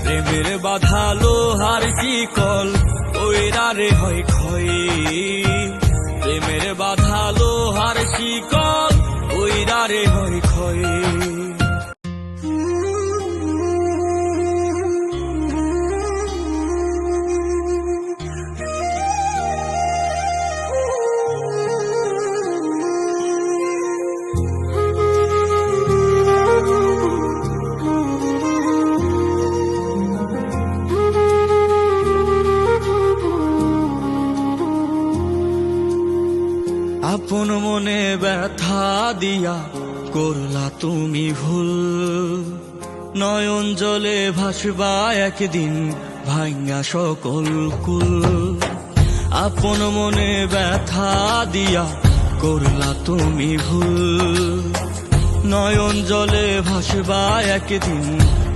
প্রেমের বাধা লোহার শিকল ওইরা রে হয় ক্ষয়। প্রেমের বাধা লোহার শিকল ওইরা রে হয় ক্ষয়। আপন মনে ব্যথা দিয়া করলা তুমি ভুল, নয়ন জলে ভাসবা একদিন ভাঙ্গা সকল কুল। আপন মনে ব্যথা দিয়া করলা তুমি ভুল, নয়ন জলে ভাসবা একদিন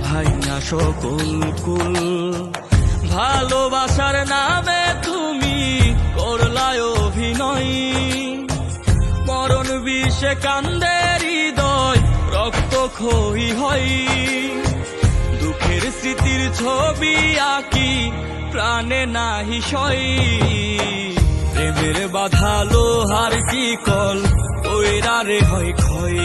ভাঙ্গা সকল কুল। ভালোবাসার নামে তুমি করলা অভিনয়, মরণ বিষে কান্দে হৃদয় রক্ত ক্ষয়ী হয়। দুঃখের স্মৃতির ছবি আঁকি প্রাণে নাহি সই। প্রেমের বাধা লোহার শিকল ওইরা রে হয় ক্ষয়।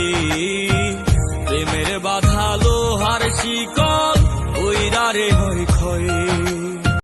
প্রেমের বাধা লোহার শিকল ওইরা রে হয়